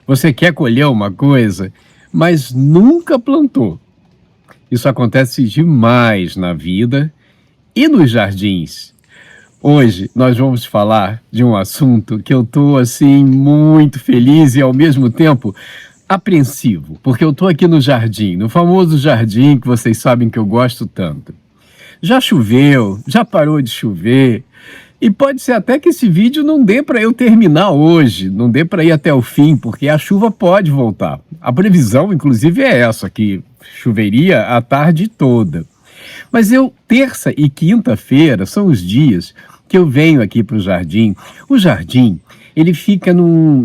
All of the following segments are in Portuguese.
Você quer colher uma coisa, mas nunca plantou. Isso acontece demais na vida e nos jardins. Hoje nós vamos falar de um assunto que eu tô assim muito feliz e ao mesmo tempo apreensivo, porque eu tô aqui no jardim, no famoso jardim que vocês sabem que eu gosto tanto. Já choveu, já parou de chover, e pode ser até que esse vídeo não dê para eu terminar hoje, não dê para ir até o fim, porque a chuva pode voltar. A previsão, inclusive, é essa, que choveria a tarde toda. Mas terça e quinta-feira são os dias que eu venho aqui para o jardim. O jardim, ele fica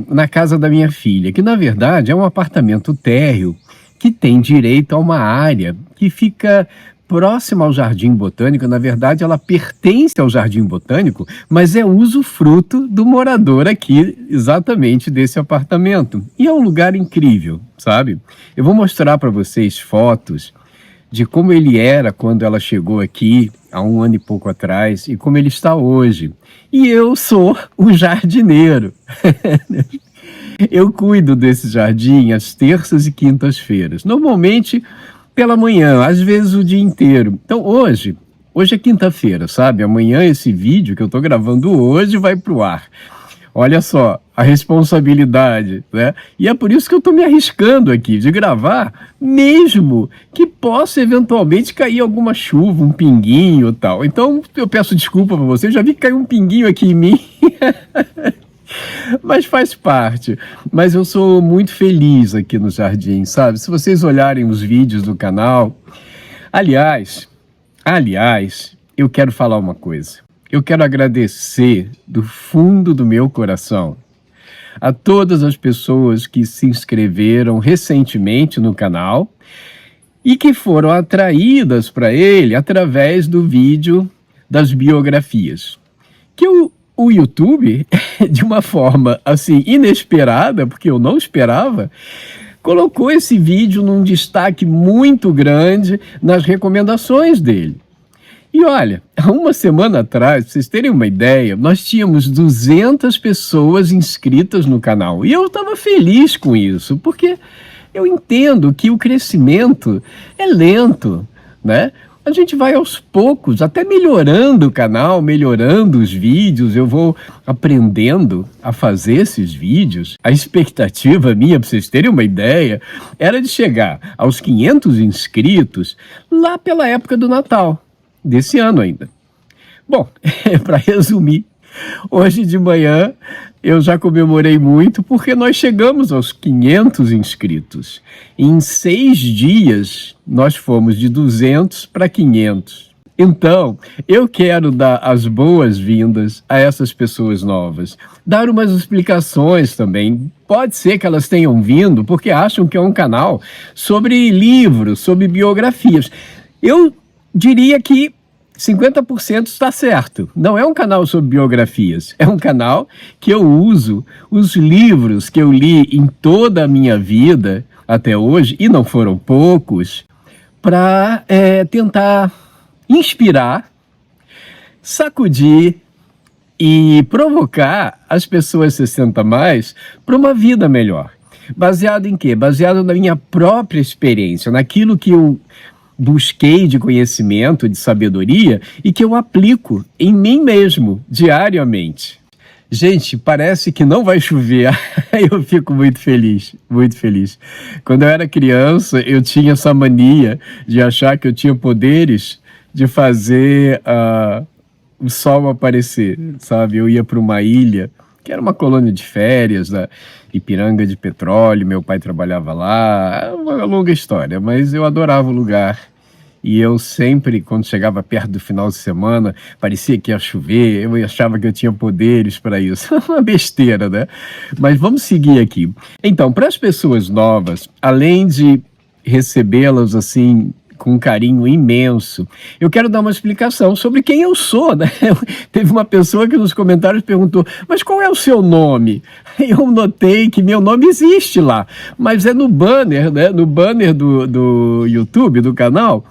na casa da minha filha, que na verdade é um apartamento térreo que tem direito a uma área que fica próxima ao Jardim Botânico. Na verdade, ela pertence ao Jardim Botânico, mas é usufruto do morador aqui, exatamente desse apartamento. E é um lugar incrível, sabe? Eu vou mostrar para vocês fotos de como ele era quando ela chegou aqui, há 1 ano e pouco atrás, e como ele está hoje. E eu sou o jardineiro. Eu cuido desse jardim às terças e quintas-feiras. Normalmente pela manhã, às vezes o dia inteiro. Então hoje é quinta-feira, sabe? Amanhã esse vídeo que eu estou gravando hoje vai para o ar. Olha só a responsabilidade, né? E é por isso que eu estou me arriscando aqui de gravar, mesmo que possa eventualmente cair alguma chuva, um pinguinho e tal. Então eu peço desculpa para vocês, já vi que caiu um pinguinho aqui em mim. Mas faz parte. Mas eu sou muito feliz aqui no jardim, sabe? Se vocês olharem os vídeos do canal... Aliás, eu quero falar uma coisa. Eu quero agradecer do fundo do meu coração a todas as pessoas que se inscreveram recentemente no canal e que foram atraídas para ele através do vídeo das biografias. O YouTube, de uma forma assim inesperada, porque eu não esperava, colocou esse vídeo num destaque muito grande nas recomendações dele. E olha, há 1 semana atrás, para vocês terem uma ideia, nós tínhamos 200 pessoas inscritas no canal. E eu estava feliz com isso, porque eu entendo que o crescimento é lento, né? A gente vai aos poucos, até melhorando o canal, melhorando os vídeos, eu vou aprendendo a fazer esses vídeos. A expectativa minha, para vocês terem uma ideia, era de chegar aos 500 inscritos lá pela época do Natal, desse ano ainda. Bom, para resumir, hoje de manhã eu já comemorei muito porque nós chegamos aos 500 inscritos. Em 6 dias nós fomos de 200 para 500. Então, eu quero dar as boas-vindas a essas pessoas novas. Dar umas explicações também. Pode ser que elas tenham vindo porque acham que é um canal sobre livros, sobre biografias. Eu diria que 50% está certo. Não é um canal sobre biografias. É um canal que eu uso os livros que eu li em toda a minha vida até hoje, e não foram poucos, para tentar inspirar, sacudir e provocar as pessoas 60+ para uma vida melhor. Baseado em quê? Baseado na minha própria experiência, naquilo que eu busquei de conhecimento, de sabedoria e que eu aplico em mim mesmo, diariamente. Gente, parece que não vai chover, eu fico muito feliz, muito feliz. Quando eu era criança, eu tinha essa mania de achar que eu tinha poderes de fazer o sol aparecer, sabe? Eu ia para uma ilha, que era uma colônia de férias, da Ipiranga de Petróleo, meu pai trabalhava lá, é uma longa história, mas eu adorava o lugar. E eu sempre, quando chegava perto do final de semana, parecia que ia chover, eu achava que eu tinha poderes para isso. Uma besteira, né? Mas vamos seguir aqui. Então, para as pessoas novas, além de recebê-las assim com um carinho imenso, eu quero dar uma explicação sobre quem eu sou, né? Teve uma pessoa que nos comentários perguntou, mas qual é o seu nome? Eu notei que meu nome existe lá, mas é no banner, né? No banner do YouTube, do canal,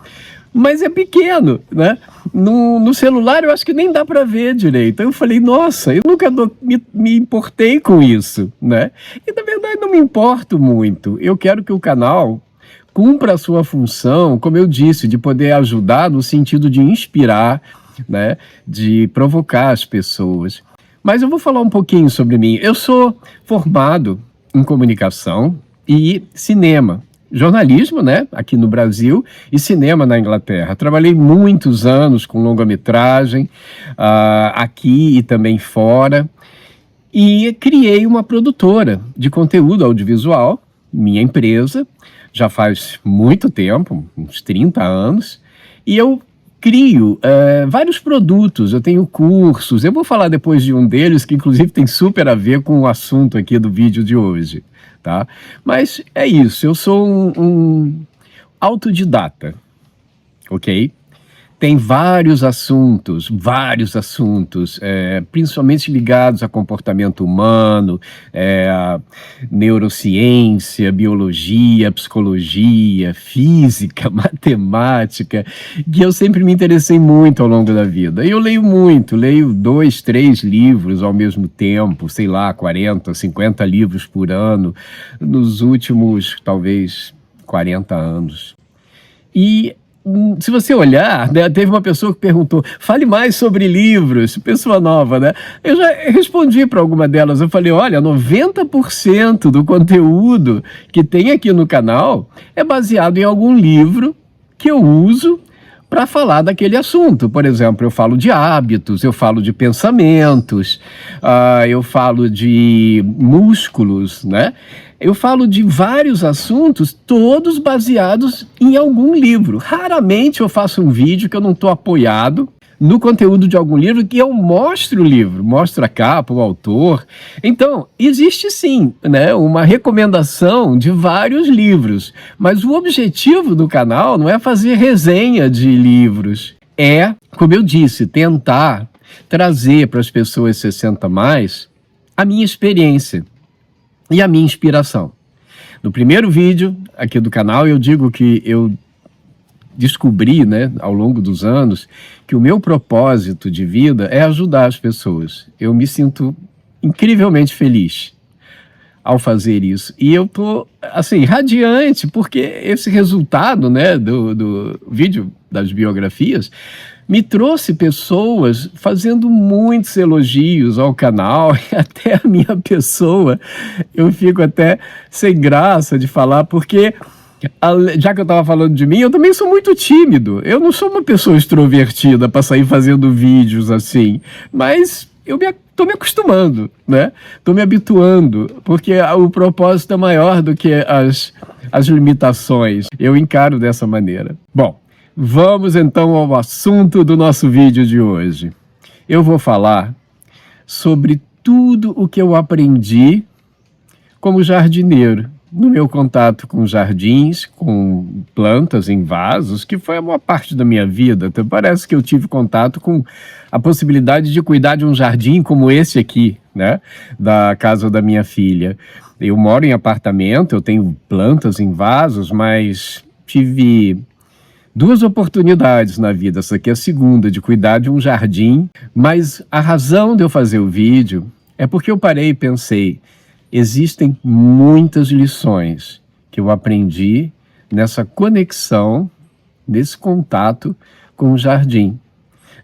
mas é pequeno, né? No celular eu acho que nem dá para ver direito. Eu falei, nossa, eu nunca me importei com isso, né? E na verdade verdade, não me importo muito. Eu quero que o canal cumpra a sua função, como eu disse, de poder ajudar no sentido de inspirar, né, de provocar as pessoas. Mas eu vou falar um pouquinho sobre mim. Eu sou formado em comunicação e cinema. Jornalismo, né, aqui no Brasil, e cinema na Inglaterra. Trabalhei muitos anos com longa-metragem, aqui e também fora, e criei uma produtora de conteúdo audiovisual, minha empresa, já faz muito tempo, uns 30 anos, e eu crio vários produtos, eu tenho cursos, eu vou falar depois de um deles, que inclusive tem super a ver com o assunto aqui do vídeo de hoje. Tá? Mas é isso, eu sou um autodidata, ok? Tem vários assuntos, principalmente ligados a comportamento humano, a neurociência, biologia, psicologia, física, matemática, que eu sempre me interessei muito ao longo da vida. E eu leio muito, leio 2, 3 livros ao mesmo tempo, sei lá, 40, 50 livros por ano, nos últimos, talvez, 40 anos. E se você olhar, né, teve uma pessoa que perguntou, fale mais sobre livros, pessoa nova, né? Eu já respondi para alguma delas, eu falei, olha, 90% do conteúdo que tem aqui no canal é baseado em algum livro que eu uso para falar daquele assunto. Por exemplo, eu falo de hábitos, eu falo de pensamentos, eu falo de músculos, né? Eu falo de vários assuntos, todos baseados em algum livro. Raramente eu faço um vídeo que eu não estou apoiado no conteúdo de algum livro, que eu mostro o livro, mostro a capa, o autor. Então, existe sim, né, uma recomendação de vários livros, mas o objetivo do canal não é fazer resenha de livros, é, como eu disse, tentar trazer para as pessoas 60 mais a minha experiência e a minha inspiração. No primeiro vídeo aqui do canal eu digo que eu descobri, né, ao longo dos anos, que o meu propósito de vida é ajudar as pessoas. Eu me sinto incrivelmente feliz ao fazer isso. E eu tô, assim, radiante, porque esse resultado, né, do vídeo das biografias me trouxe pessoas fazendo muitos elogios ao canal, e até a minha pessoa. Eu fico até sem graça de falar, porque já que eu estava falando de mim, eu também sou muito tímido. Eu não sou uma pessoa extrovertida para sair fazendo vídeos assim, mas eu estou me acostumando, né? Estou me habituando, porque o propósito é maior do que as limitações. Eu encaro dessa maneira. Bom, vamos então ao assunto do nosso vídeo de hoje. Eu vou falar sobre tudo o que eu aprendi como jardineiro, no meu contato com jardins, com plantas em vasos, que foi a maior parte da minha vida. Então, parece que eu tive contato com a possibilidade de cuidar de um jardim como esse aqui, né, da casa da minha filha. Eu moro em apartamento, eu tenho plantas em vasos, mas tive 2 oportunidades na vida, essa aqui é a segunda, de cuidar de um jardim. Mas a razão de eu fazer o vídeo é porque eu parei e pensei, existem muitas lições que eu aprendi nessa conexão, nesse contato com o jardim.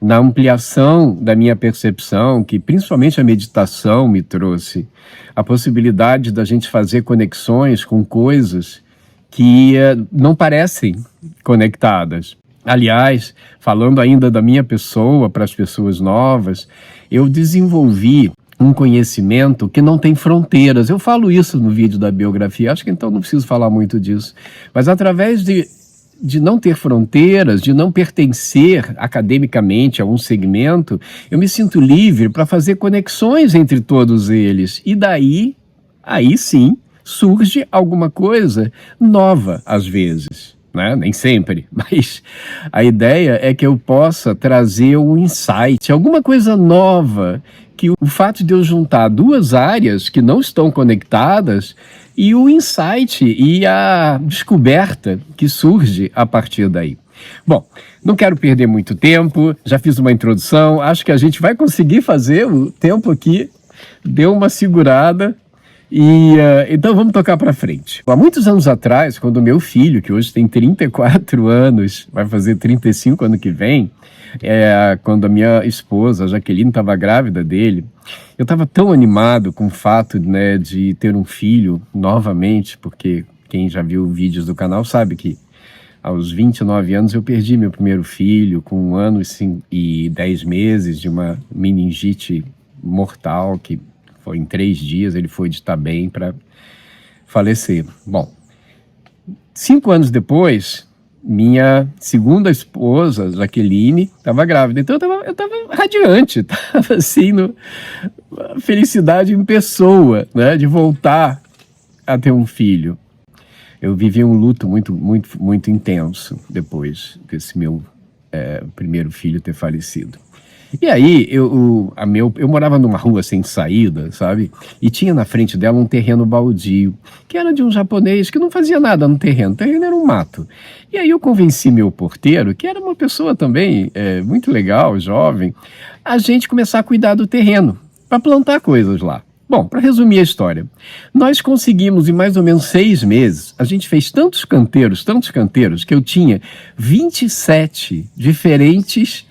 Na ampliação da minha percepção, que principalmente a meditação me trouxe, a possibilidade da gente fazer conexões com coisas que não parecem conectadas. Aliás, falando ainda da minha pessoa para as pessoas novas, eu desenvolvi um conhecimento que não tem fronteiras. Eu falo isso no vídeo da biografia, acho que então não preciso falar muito disso. Mas através de não ter fronteiras, de não pertencer academicamente a um segmento, eu me sinto livre para fazer conexões entre todos eles. E daí, aí sim, surge alguma coisa nova às vezes, né? Nem sempre, mas a ideia é que eu possa trazer um insight, alguma coisa nova, que o fato de eu juntar 2 áreas que não estão conectadas e o insight e a descoberta que surge a partir daí. Bom, não quero perder muito tempo, já fiz uma introdução, acho que a gente vai conseguir fazer, o tempo aqui deu uma segurada, Então vamos tocar para frente. Há muitos anos atrás, quando o meu filho, que hoje tem 34 anos, vai fazer 35 ano que vem, quando a minha esposa, a Jaqueline, estava grávida dele, eu estava tão animado com o fato, né, de ter um filho novamente, porque quem já viu vídeos do canal sabe que aos 29 anos eu perdi meu primeiro filho com 1 ano e 10 meses de uma meningite mortal que foi em 3 dias, ele foi de estar bem para falecer. Bom, 5 anos depois, minha segunda esposa, Jaqueline, estava grávida. Então eu estava radiante, estava assim, felicidade em pessoa, né, de voltar a ter um filho. Eu vivi um luto muito, muito, muito intenso depois desse meu primeiro filho ter falecido. E aí, eu morava numa rua sem saída, sabe? E tinha na frente dela um terreno baldio, que era de um japonês que não fazia nada no terreno. O terreno era um mato. E aí eu convenci meu porteiro, que era uma pessoa também muito legal, jovem, a gente começar a cuidar do terreno, para plantar coisas lá. Bom, para resumir a história, nós conseguimos em mais ou menos 6 meses, a gente fez tantos canteiros, que eu tinha 27 diferentes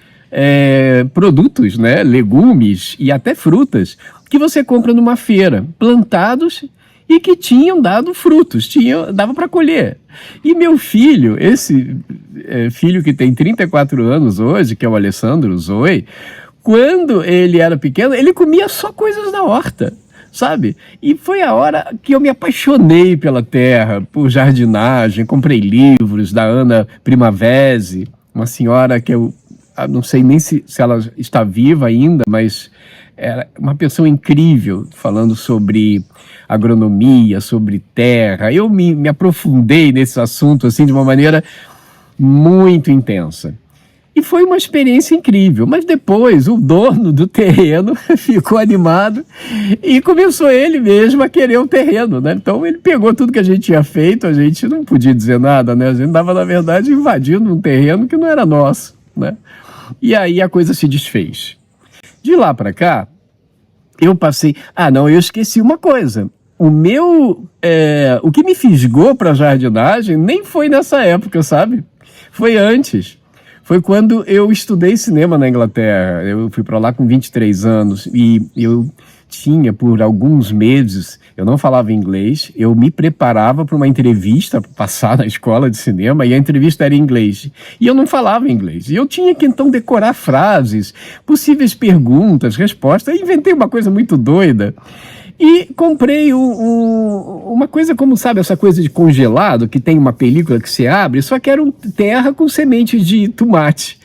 produtos, né, legumes e até frutas, que você compra numa feira, plantados e que tinham dado frutos, dava para colher. E meu filho, esse filho que tem 34 anos hoje, que é o Alessandro Zoe, quando ele era pequeno, ele comia só coisas da horta, sabe? E foi a hora que eu me apaixonei pela terra, por jardinagem, comprei livros da Ana Primavesi, uma senhora que eu não sei nem se ela está viva ainda, mas era uma pessoa incrível, falando sobre agronomia, sobre terra. Eu me aprofundei nesse assunto assim de uma maneira muito intensa. E foi uma experiência incrível, mas depois o dono do terreno ficou animado e começou ele mesmo a querer o terreno, né? Então ele pegou tudo que a gente tinha feito, a gente não podia dizer nada, né? A gente estava, na verdade, invadindo um terreno que não era nosso, né? E aí a coisa se desfez. De lá para cá, eu passei... eu esqueci uma coisa. O que me fisgou para a jardinagem nem foi nessa época, sabe? Foi antes. Foi quando eu estudei cinema na Inglaterra. Eu fui para lá com 23 anos e eu tinha, por alguns meses, eu não falava inglês, eu me preparava para uma entrevista para passar na escola de cinema e a entrevista era em inglês. E eu não falava inglês. E eu tinha que, então, decorar frases, possíveis perguntas, respostas. Eu inventei uma coisa muito doida. E comprei uma coisa como, sabe, essa coisa de congelado, que tem uma película que você abre, só que era terra com sementes de tomate.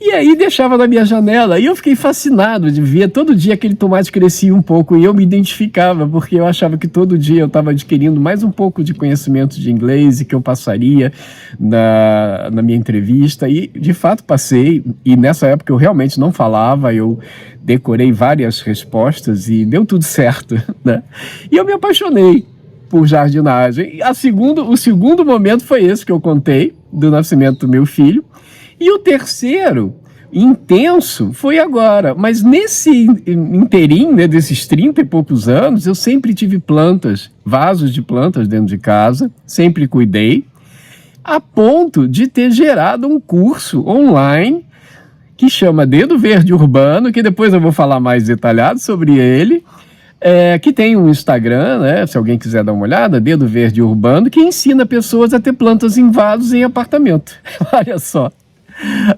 E aí deixava na minha janela, e eu fiquei fascinado de ver, todo dia aquele tomate crescia um pouco, e eu me identificava, porque eu achava que todo dia eu estava adquirindo mais um pouco de conhecimento de inglês, e que eu passaria na minha entrevista, e de fato passei, e nessa época eu realmente não falava, eu decorei várias respostas, e deu tudo certo, né? E eu me apaixonei por jardinagem. O segundo momento foi esse que eu contei, do nascimento do meu filho. E o terceiro, intenso, foi agora. Mas nesse inteirinho, né, desses 30 e poucos anos, eu sempre tive plantas, vasos de plantas dentro de casa, sempre cuidei, a ponto de ter gerado um curso online que chama Dedo Verde Urbano, que depois eu vou falar mais detalhado sobre ele, que tem um Instagram, né, se alguém quiser dar uma olhada, Dedo Verde Urbano, que ensina pessoas a ter plantas em vasos em apartamento. Olha só.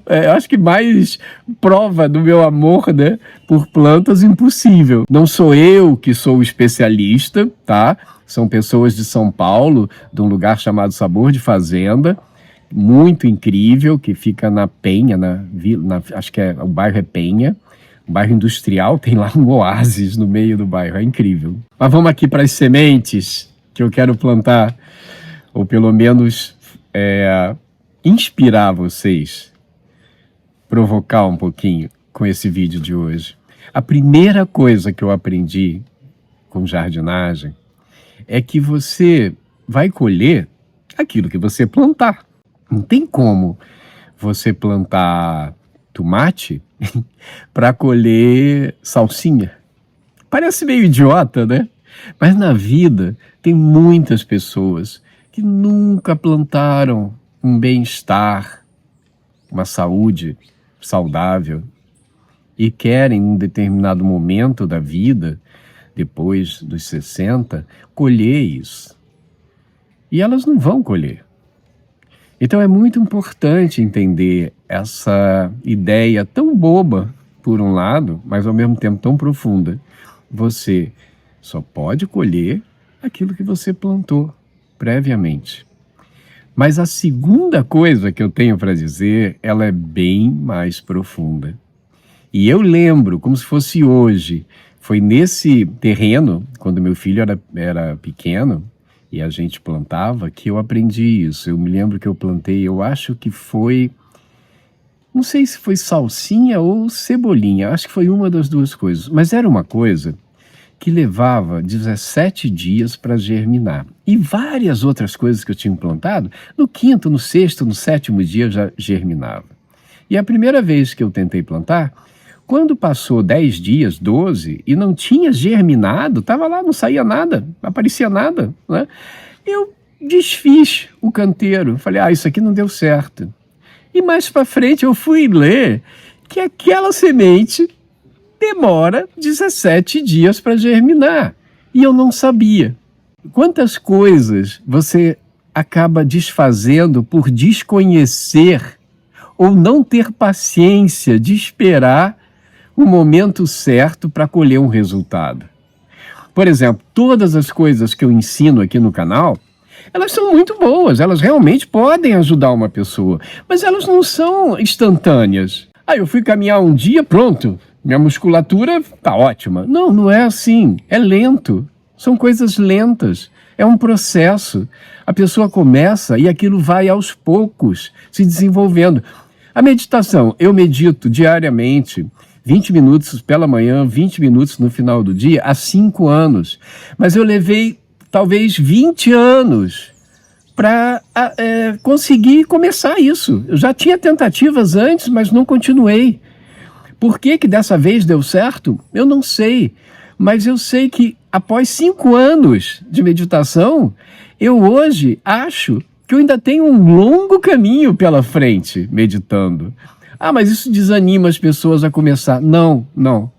Eu acho que mais prova do meu amor, né, por plantas, impossível. Não sou eu que sou o especialista, tá? São pessoas de São Paulo, de um lugar chamado Sabor de Fazenda, muito incrível, que fica na Penha, acho que o bairro é Penha, um bairro industrial, tem lá um oásis no meio do bairro, é incrível. Mas vamos aqui para as sementes que eu quero plantar, ou pelo menos inspirar vocês, provocar um pouquinho com esse vídeo de hoje. A primeira coisa que eu aprendi com jardinagem é que você vai colher aquilo que você plantar. Não tem como você plantar tomate para colher salsinha. Parece meio idiota, né? Mas na vida tem muitas pessoas que nunca plantaram um bem-estar, uma saúde saudável e querem, em um determinado momento da vida, depois dos 60, colher isso. E elas não vão colher. Então é muito importante entender essa ideia tão boba, por um lado, mas ao mesmo tempo tão profunda. Você só pode colher aquilo que você plantou previamente. Mas a segunda coisa que eu tenho para dizer, ela é bem mais profunda. E eu lembro, como se fosse hoje, foi nesse terreno, quando meu filho era pequeno, e a gente plantava, que eu aprendi isso. Eu me lembro que eu plantei, eu acho que foi, não sei se foi salsinha ou cebolinha, acho que foi uma das duas coisas, mas era uma coisa que levava 17 dias para germinar. E várias outras coisas que eu tinha plantado, no quinto, no sexto, no sétimo dia já germinava. E a primeira vez que eu tentei plantar, quando passou 10 dias, 12, e não tinha germinado, estava lá, não saía nada, não aparecia nada, né? Eu desfiz o canteiro, falei, isso aqui não deu certo. E mais para frente eu fui ler que aquela semente demora 17 dias para germinar. E eu não sabia. Quantas coisas você acaba desfazendo por desconhecer ou não ter paciência de esperar o momento certo para colher um resultado. Por exemplo, todas as coisas que eu ensino aqui no canal, elas são muito boas, elas realmente podem ajudar uma pessoa, mas elas não são instantâneas. Eu fui caminhar um dia, pronto, minha musculatura está ótima. Não, não é assim, é lento, são coisas lentas, é um processo. A pessoa começa e aquilo vai aos poucos se desenvolvendo. A meditação, eu medito diariamente, 20 minutos pela manhã, 20 minutos no final do dia, há 5 anos. Mas eu levei talvez 20 anos para conseguir começar isso. Eu já tinha tentativas antes, mas não continuei. Por que dessa vez deu certo? Eu não sei. Mas eu sei que após 5 anos de meditação, eu hoje acho que eu ainda tenho um longo caminho pela frente meditando. Mas isso desanima as pessoas a começar. Não, não.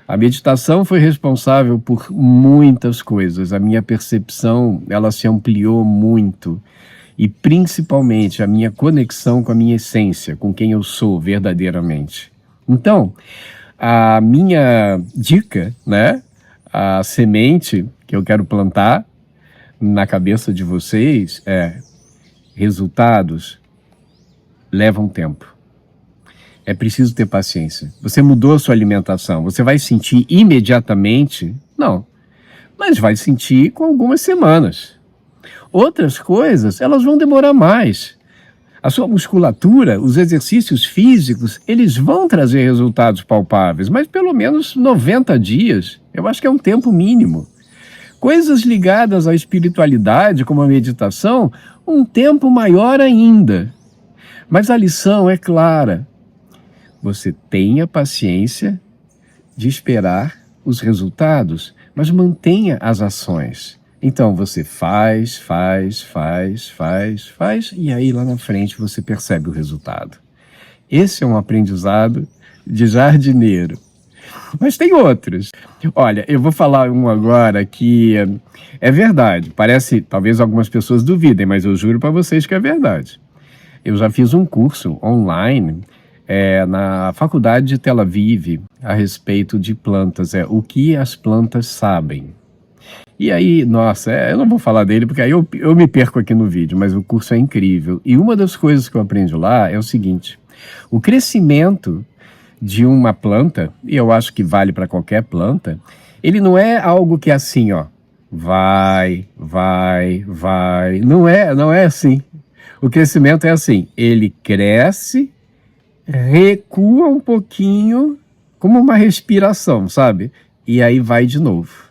A meditação foi responsável por muitas coisas. A minha percepção, ela se ampliou muito. E principalmente a minha conexão com a minha essência, com quem eu sou verdadeiramente. Então, a minha dica, né? A semente que eu quero plantar na cabeça de vocês é: resultados levam tempo. É preciso ter paciência. Você mudou a sua alimentação, você vai sentir imediatamente? Não. Mas vai sentir com algumas semanas. Outras coisas, elas vão demorar mais. A sua musculatura, os exercícios físicos, eles vão trazer resultados palpáveis, mas pelo menos 90 dias, eu acho que é um tempo mínimo. Coisas ligadas à espiritualidade, como a meditação, um tempo maior ainda. Mas a lição é clara. Você tenha paciência de esperar os resultados, mas mantenha as ações. Então você faz, e aí lá na frente você percebe o resultado. Esse é um aprendizado de jardineiro. Mas tem outros. Olha, eu vou falar um agora que é verdade. Parece, talvez algumas pessoas duvidem, mas eu juro para vocês que é verdade. Eu já fiz um curso online na faculdade de Tel Aviv a respeito de plantas, o que as plantas sabem. E aí, nossa, eu não vou falar dele porque aí eu me perco aqui no vídeo, mas o curso é incrível. E uma das coisas que eu aprendi lá é o seguinte: o crescimento de uma planta, e eu acho que vale para qualquer planta, ele não é algo que é assim, vai. Não é assim. O crescimento é assim, ele cresce, recua um pouquinho, como uma respiração, sabe? E aí vai de novo.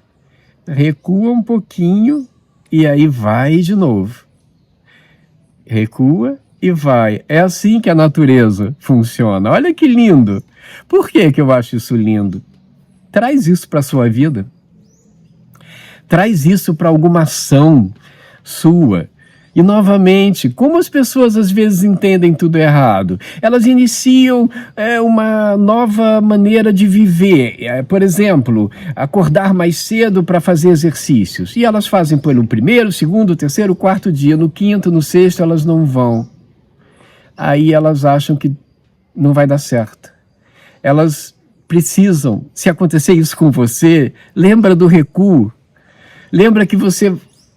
Recua um pouquinho e aí vai de novo. Recua e vai. É assim que a natureza funciona. Olha que lindo. Por que eu acho isso lindo? Traz isso para a sua vida. Traz isso para alguma ação sua. E, novamente, como as pessoas às vezes entendem tudo errado? Elas iniciam uma nova maneira de viver. Por exemplo, acordar mais cedo para fazer exercícios. E elas fazem pelo primeiro, segundo, terceiro, quarto dia. No quinto, no sexto, elas não vão. Aí elas acham que não vai dar certo. Elas precisam, se acontecer isso com você, lembra do recuo. Lembra que você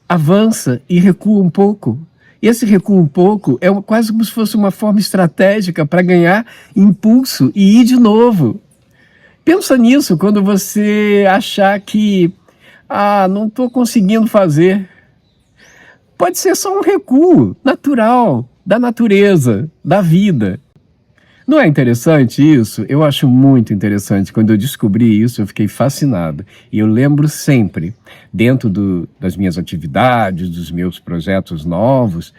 avança e recua um pouco. Esse recuo um pouco é quase como se fosse uma forma estratégica para ganhar impulso e ir de novo. Pensa nisso quando você achar que não estou conseguindo fazer. Pode ser só um recuo natural da natureza, da vida. Não é interessante isso? Eu acho muito interessante. Quando eu descobri isso, eu fiquei fascinado. E eu lembro sempre, dentro das minhas atividades, dos meus projetos novos,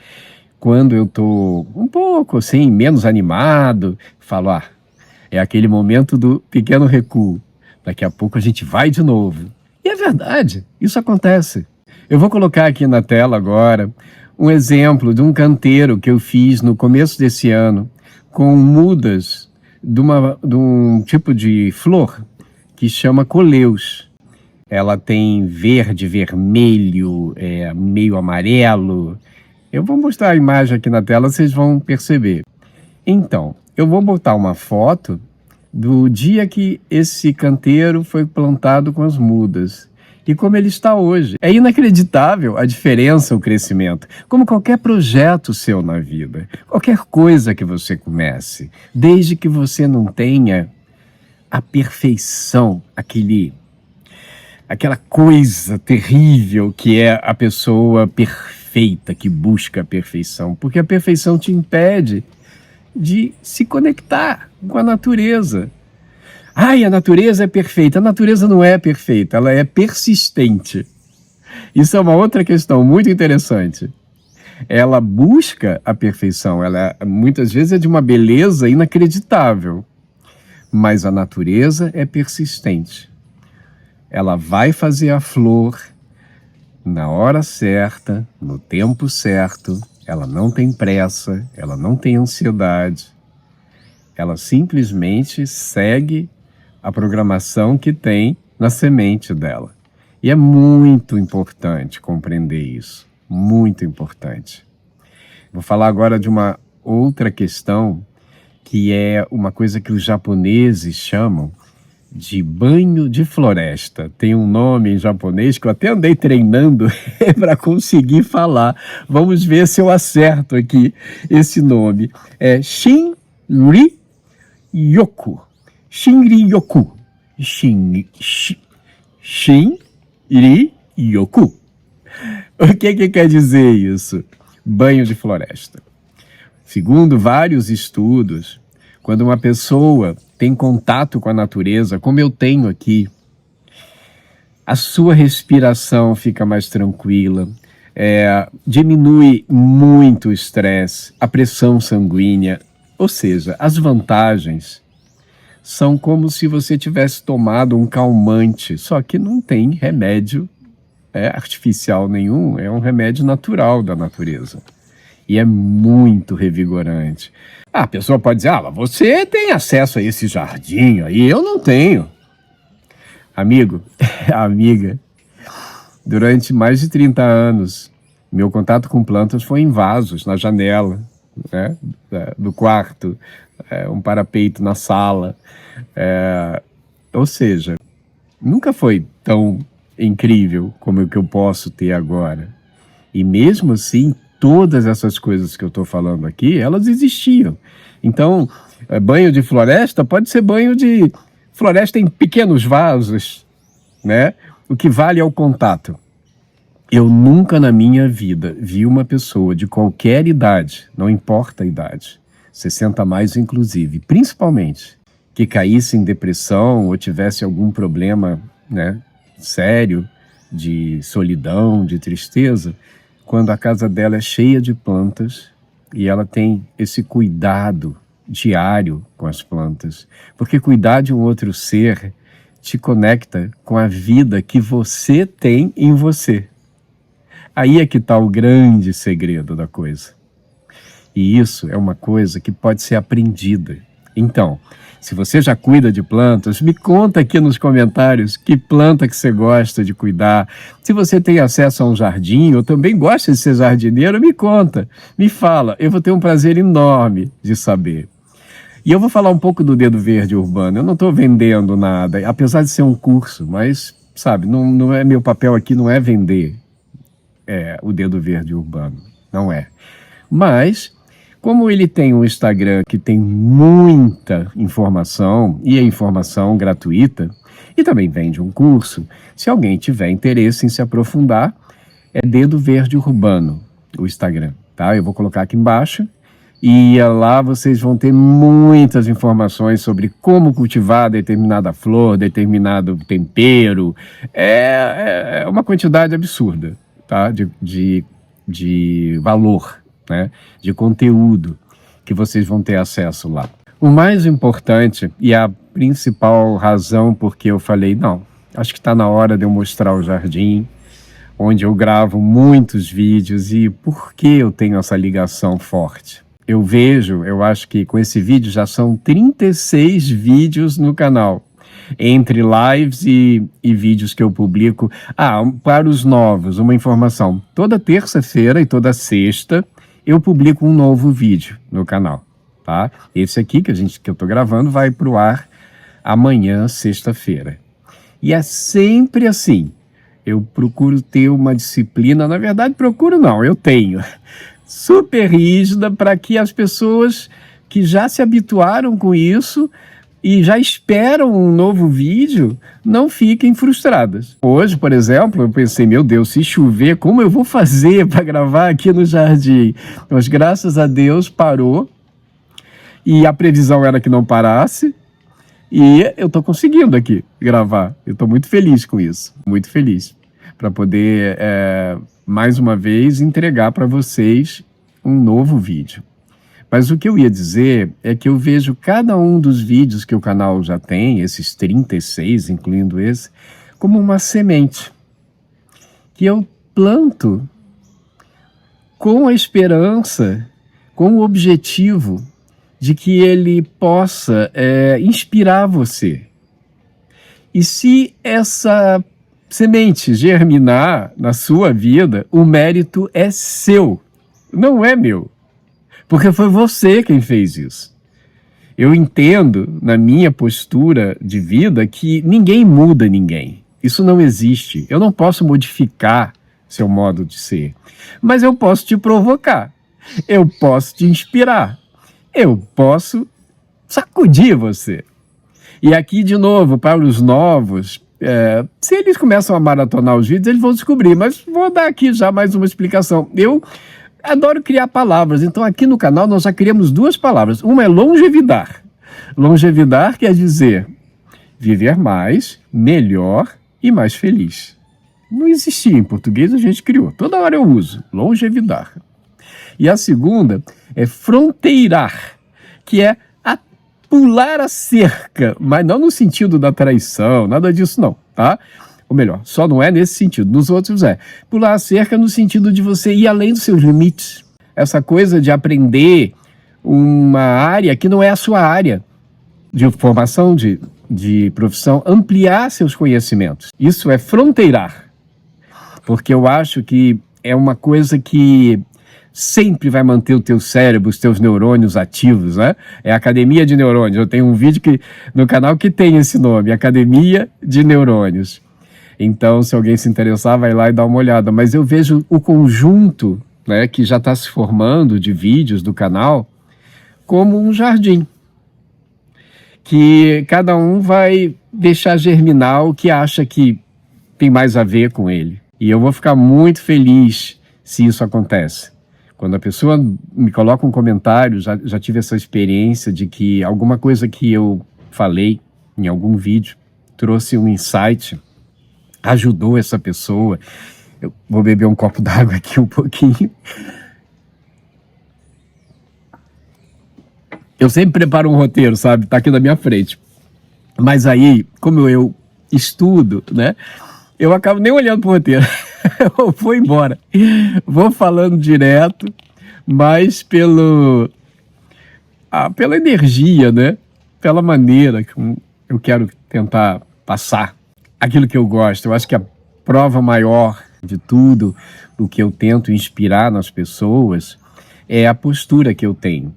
quando eu estou um pouco assim, menos animado, falo, é aquele momento do pequeno recuo. Daqui a pouco a gente vai de novo. E é verdade, isso acontece. Eu vou colocar aqui na tela agora um exemplo de um canteiro que eu fiz no começo desse ano, com mudas de um tipo de flor que chama coleus. Ela tem verde, vermelho, meio amarelo. Eu vou mostrar a imagem aqui na tela, vocês vão perceber. Então, eu vou botar uma foto do dia que esse canteiro foi plantado com as mudas e como ele está hoje. É inacreditável a diferença, o crescimento. Como qualquer projeto seu na vida, qualquer coisa que você comece, desde que você não tenha a perfeição, aquela coisa terrível que é a pessoa perfeita, que busca a perfeição, porque a perfeição te impede de se conectar com a natureza. A natureza é perfeita. A natureza não é perfeita, ela é persistente. Isso é uma outra questão muito interessante. Ela busca a perfeição, ela muitas vezes é de uma beleza inacreditável, mas a natureza é persistente. Ela vai fazer a flor na hora certa, no tempo certo, ela não tem pressa, ela não tem ansiedade, ela simplesmente segue a programação que tem na semente dela. E é muito importante compreender isso, muito importante. Vou falar agora de uma outra questão, que é uma coisa que os japoneses chamam de banho de floresta. Tem um nome em japonês que eu até andei treinando para conseguir falar. Vamos ver se eu acerto aqui esse nome. É Shinrin-yoku. Shinrin-yoku. Shinrin-yoku. O que quer dizer isso? Banho de floresta. Segundo vários estudos, quando uma pessoa tem contato com a natureza, como eu tenho aqui, a sua respiração fica mais tranquila, diminui muito o estresse, a pressão sanguínea, ou seja, as vantagens são como se você tivesse tomado um calmante, só que não tem remédio artificial nenhum, é um remédio natural da natureza. E é muito revigorante. A pessoa pode dizer, mas você tem acesso a esse jardim aí, eu não tenho. Amigo, amiga, durante mais de 30 anos, meu contato com plantas foi em vasos, na janela, né, do quarto, um parapeito na sala. Ou seja, nunca foi tão incrível como o que eu posso ter agora. E mesmo assim, todas essas coisas que eu estou falando aqui, elas existiam. Então, banho de floresta pode ser banho de floresta em pequenos vasos, né? O que vale é o contato. Eu nunca na minha vida vi uma pessoa de qualquer idade, não importa a idade, 60 a mais inclusive, principalmente, que caísse em depressão ou tivesse algum problema, né, sério de solidão, de tristeza, quando a casa dela é cheia de plantas e ela tem esse cuidado diário com as plantas. Porque cuidar de um outro ser te conecta com a vida que você tem em você. Aí é que está o grande segredo da coisa. E isso é uma coisa que pode ser aprendida. Então, se você já cuida de plantas, me conta aqui nos comentários que planta que você gosta de cuidar. Se você tem acesso a um jardim ou também gosta de ser jardineiro, me conta, me fala. Eu vou ter um prazer enorme de saber. E eu vou falar um pouco do Dedo Verde Urbano. Eu não estou vendendo nada, apesar de ser um curso, mas, sabe, não é meu papel aqui, não é vender o Dedo Verde Urbano, não é. Mas, como ele tem um Instagram que tem muita informação, e é informação gratuita, e também vende um curso, se alguém tiver interesse em se aprofundar, é Dedo Verde Urbano, o Instagram, tá? Eu vou colocar aqui embaixo, e lá vocês vão ter muitas informações sobre como cultivar determinada flor, determinado tempero. É uma quantidade absurda, tá? de valor, né? De conteúdo que vocês vão ter acesso lá. O mais importante e a principal razão porque eu falei, não, acho que está na hora de eu mostrar o jardim, onde eu gravo muitos vídeos e por que eu tenho essa ligação forte. Eu acho que com esse vídeo já são 36 vídeos no canal, entre lives e vídeos que eu publico. Para os novos, uma informação, toda terça-feira e toda sexta eu publico um novo vídeo no canal, tá? Esse aqui que eu tô gravando vai pro ar amanhã, sexta-feira. E é sempre assim, eu procuro ter uma disciplina, na verdade eu tenho, super rígida para que as pessoas que já se habituaram com isso e já esperam um novo vídeo não fiquem frustradas. Hoje, por exemplo, eu pensei, meu Deus, se chover, como eu vou fazer para gravar aqui no jardim? Mas graças a Deus parou e a previsão era que não parasse e eu estou conseguindo aqui gravar. Eu estou muito feliz com isso, muito feliz, para poder, mais uma vez, entregar para vocês um novo vídeo. Mas o que eu ia dizer é que eu vejo cada um dos vídeos que o canal já tem, esses 36, incluindo esse, como uma semente que eu planto com a esperança, com o objetivo de que ele possa inspirar você. E se essa semente germinar na sua vida, o mérito é seu, não é meu. Porque foi você quem fez isso. Eu entendo, na minha postura de vida, que ninguém muda ninguém. Isso não existe. Eu não posso modificar seu modo de ser. Mas eu posso te provocar. Eu posso te inspirar. Eu posso sacudir você. E aqui, de novo, para os novos, se eles começam a maratonar os vídeos, eles vão descobrir. Mas vou dar aqui já mais uma explicação. Eu adoro criar palavras, então aqui no canal nós já criamos duas palavras. Uma é longevidar. Longevidar quer dizer viver mais, melhor e mais feliz. Não existia em português, a gente criou. Toda hora eu uso, longevidar. E a segunda é fronteirar, que é pular a cerca, mas não no sentido da traição, nada disso não, tá? Ou melhor, só não é nesse sentido, nos outros é. Pular a cerca no sentido de você ir além dos seus limites. Essa coisa de aprender uma área que não é a sua área de formação, de profissão, ampliar seus conhecimentos. Isso é fronteirar. Porque eu acho que é uma coisa que sempre vai manter o teu cérebro, os teus neurônios ativos, né? É a Academia de Neurônios. Eu tenho um vídeo no canal que tem esse nome, Academia de Neurônios. Então, se alguém se interessar, vai lá e dá uma olhada. Mas eu vejo o conjunto, né, que já está se formando de vídeos do canal como um jardim. Que cada um vai deixar germinar o que acha que tem mais a ver com ele. E eu vou ficar muito feliz se isso acontece. Quando a pessoa me coloca um comentário, já tive essa experiência de que alguma coisa que eu falei em algum vídeo trouxe um insight, ajudou essa pessoa. Eu vou beber um copo d'água aqui um pouquinho. Eu sempre preparo um roteiro, sabe? Tá aqui na minha frente. Mas aí, como eu estudo, né? Eu acabo nem olhando pro roteiro. Eu vou embora. Vou falando direto, mas pela energia, né? Pela maneira que eu quero tentar passar aquilo que eu gosto. Eu acho que a prova maior de tudo, o que eu tento inspirar nas pessoas, é a postura que eu tenho.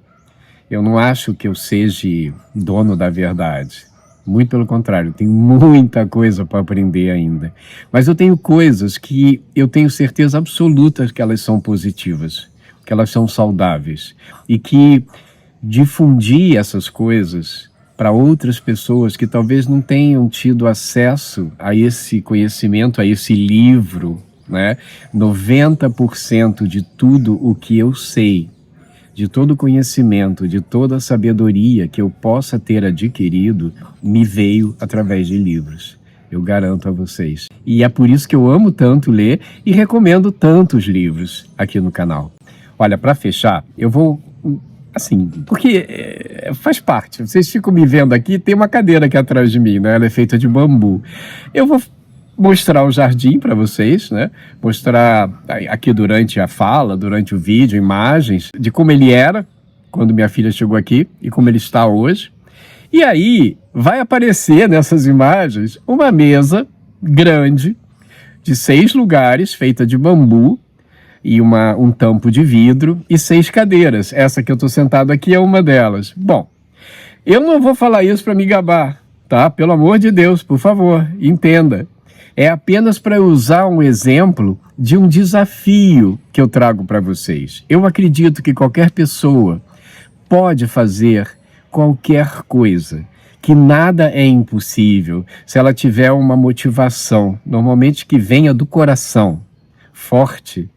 Eu não acho que eu seja dono da verdade. Muito pelo contrário, tenho muita coisa para aprender ainda. Mas eu tenho coisas que eu tenho certeza absoluta que elas são positivas, que elas são saudáveis. E que difundir essas coisas para outras pessoas que talvez não tenham tido acesso a esse conhecimento, a esse livro, né? 90% de tudo o que eu sei, de todo o conhecimento, de toda a sabedoria que eu possa ter adquirido, me veio através de livros. Eu garanto a vocês. E é por isso que eu amo tanto ler e recomendo tantos livros aqui no canal. Olha, para fechar, eu vou... Assim, porque faz parte. Vocês ficam me vendo aqui, tem uma cadeira aqui atrás de mim, né? Ela é feita de bambu. Eu vou mostrar o jardim para vocês, né? Mostrar aqui durante a fala, durante o vídeo, imagens de como ele era quando minha filha chegou aqui e como ele está hoje. E aí vai aparecer nessas imagens uma mesa grande de 6 lugares, feita de bambu e um tampo de vidro e 6 cadeiras. Essa que eu estou sentado aqui é uma delas. Bom, eu não vou falar isso para me gabar, tá? Pelo amor de Deus, por favor, entenda. É apenas para usar um exemplo de um desafio que eu trago para vocês. Eu acredito que qualquer pessoa pode fazer qualquer coisa, que nada é impossível se ela tiver uma motivação, normalmente que venha do coração, forte,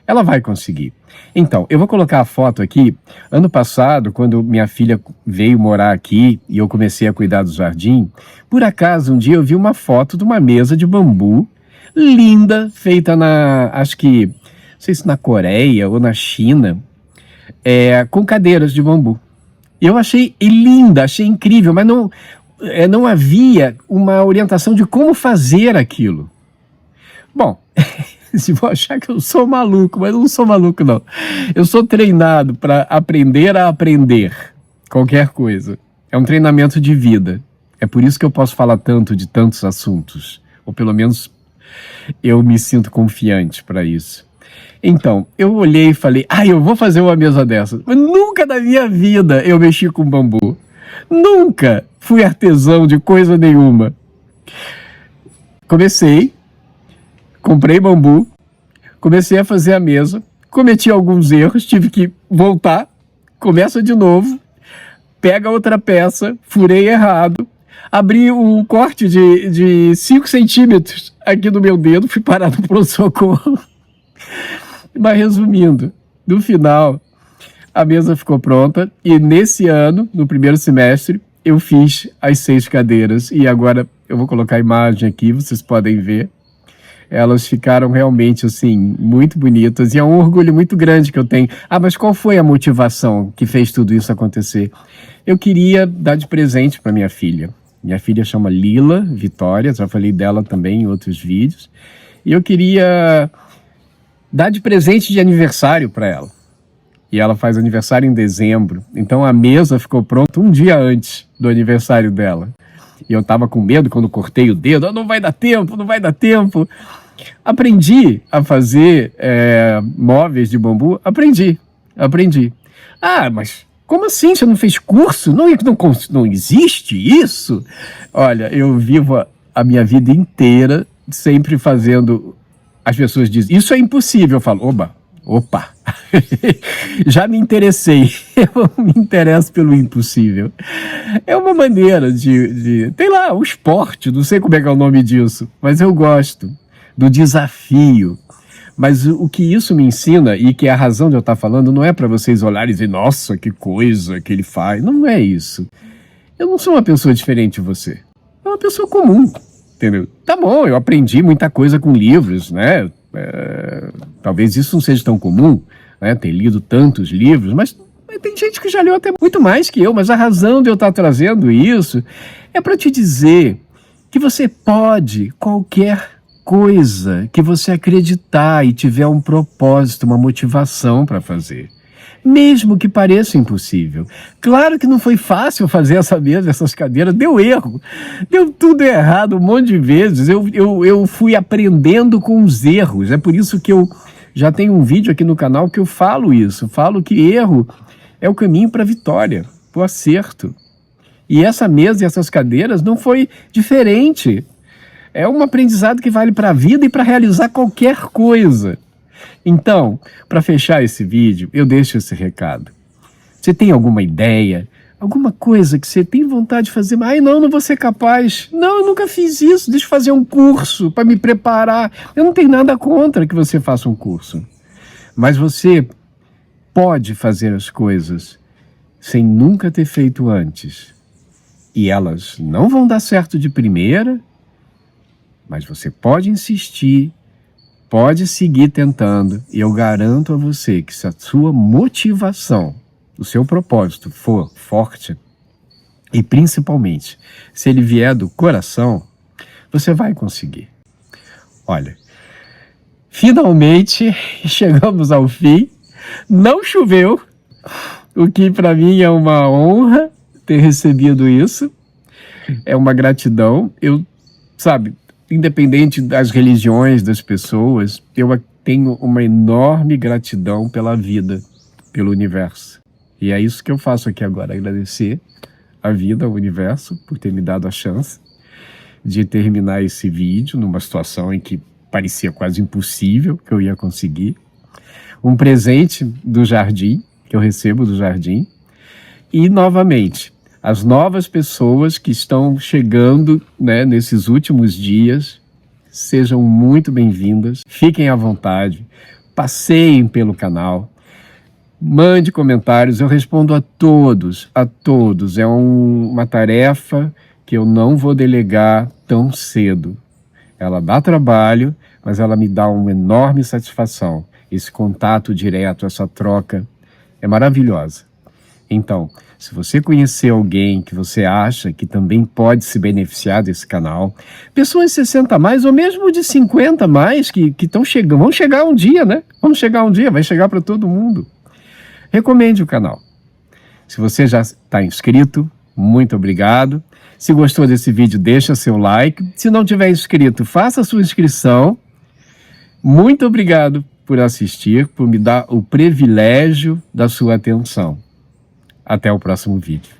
ela vai conseguir. Então, eu vou colocar a foto aqui. Ano passado, quando minha filha veio morar aqui e eu comecei a cuidar do jardim, por acaso, um dia eu vi uma foto de uma mesa de bambu, linda, feita acho que, não sei se na Coreia ou na China, com cadeiras de bambu. Eu achei linda, achei incrível, mas não havia uma orientação de como fazer aquilo. Bom... Se vou achar que eu sou maluco, mas eu não sou maluco, não. Eu sou treinado para aprender a aprender qualquer coisa. É um treinamento de vida. É por isso que eu posso falar tanto de tantos assuntos. Ou pelo menos eu me sinto confiante para isso. Então, eu olhei e falei, eu vou fazer uma mesa dessa. Mas nunca na minha vida eu mexi com bambu. Nunca fui artesão de coisa nenhuma. Comprei bambu, comecei a fazer a mesa, cometi alguns erros, tive que voltar, começa de novo, pega outra peça, furei errado, abri um corte de 5 centímetros aqui no meu dedo, fui parar no pronto-socorro. Mas resumindo, no final, a mesa ficou pronta e nesse ano, no primeiro semestre, eu fiz as 6 cadeiras e agora eu vou colocar a imagem aqui, vocês podem ver. Elas ficaram realmente, assim, muito bonitas e é um orgulho muito grande que eu tenho. Mas qual foi a motivação que fez tudo isso acontecer? Eu queria dar de presente para minha filha. Minha filha chama Lila Vitória, já falei dela também em outros vídeos. E eu queria dar de presente de aniversário para ela. E ela faz aniversário em dezembro. Então a mesa ficou pronta um dia antes do aniversário dela. E eu estava com medo quando cortei o dedo. Não vai dar tempo, não vai dar tempo. Aprendi a fazer móveis de bambu. Aprendi. Mas como assim? Você não fez curso? Não existe isso? Olha, eu vivo a minha vida inteira sempre fazendo... As pessoas dizem, isso é impossível. Eu falo, opa. Já me interessei. Eu me interesso pelo impossível. É uma maneira sei lá, o esporte, não sei como é que é o nome disso, mas eu gosto do desafio. Mas o que isso me ensina, e que é a razão de eu estar falando, não é para vocês olharem e dizer, nossa, que coisa que ele faz. Não é isso. Eu não sou uma pessoa diferente de você. É uma pessoa comum, entendeu? Tá bom, eu aprendi muita coisa com livros, né? Talvez isso não seja tão comum, né, ter lido tantos livros, mas tem gente que já leu até muito mais que eu, mas a razão de eu estar trazendo isso é para te dizer que você pode qualquer coisa que você acreditar e tiver um propósito, uma motivação para fazer. Mesmo que pareça impossível. Claro que não foi fácil fazer essa mesa, essas cadeiras, deu erro, deu tudo errado um monte de vezes. Eu fui aprendendo com os erros, é por isso que eu já tenho um vídeo aqui no canal que eu falo isso, falo que erro é o caminho para a vitória, para o acerto. E essa mesa e essas cadeiras não foi diferente. É um aprendizado que vale para a vida e para realizar qualquer coisa. Então, para fechar esse vídeo, eu deixo esse recado. Você tem alguma ideia, alguma coisa que você tem vontade de fazer? Ai, não vou ser capaz. Não, eu nunca fiz isso. Deixa eu fazer um curso para me preparar. Eu não tenho nada contra que você faça um curso. Mas você pode fazer as coisas sem nunca ter feito antes. E elas não vão dar certo de primeira, mas você pode insistir, pode seguir tentando, e eu garanto a você que se a sua motivação, o seu propósito for forte, e principalmente se ele vier do coração, você vai conseguir. Olha, finalmente chegamos ao fim, não choveu, o que para mim é uma honra ter recebido isso, é uma gratidão, independente das religiões das pessoas, eu tenho uma enorme gratidão pela vida, pelo universo. E é isso que eu faço aqui agora, agradecer a vida, ao universo, por ter me dado a chance de terminar esse vídeo numa situação em que parecia quase impossível que eu ia conseguir. Um presente do jardim, que eu recebo do jardim. E, novamente, as novas pessoas que estão chegando, né, nesses últimos dias, sejam muito bem-vindas, fiquem à vontade, passeiem pelo canal, mande comentários, eu respondo a todos, é uma tarefa que eu não vou delegar tão cedo. Ela dá trabalho, mas ela me dá uma enorme satisfação. Esse contato direto, essa troca é maravilhosa. Então, se você conhecer alguém que você acha que também pode se beneficiar desse canal, pessoas de 60 a mais ou mesmo de 50 a mais que estão chegando, vão chegar um dia, né? Vamos chegar um dia, vai chegar para todo mundo. Recomende o canal. Se você já está inscrito, muito obrigado. Se gostou desse vídeo, deixa seu like. Se não tiver inscrito, faça a sua inscrição. Muito obrigado por assistir, por me dar o privilégio da sua atenção. Até o próximo vídeo.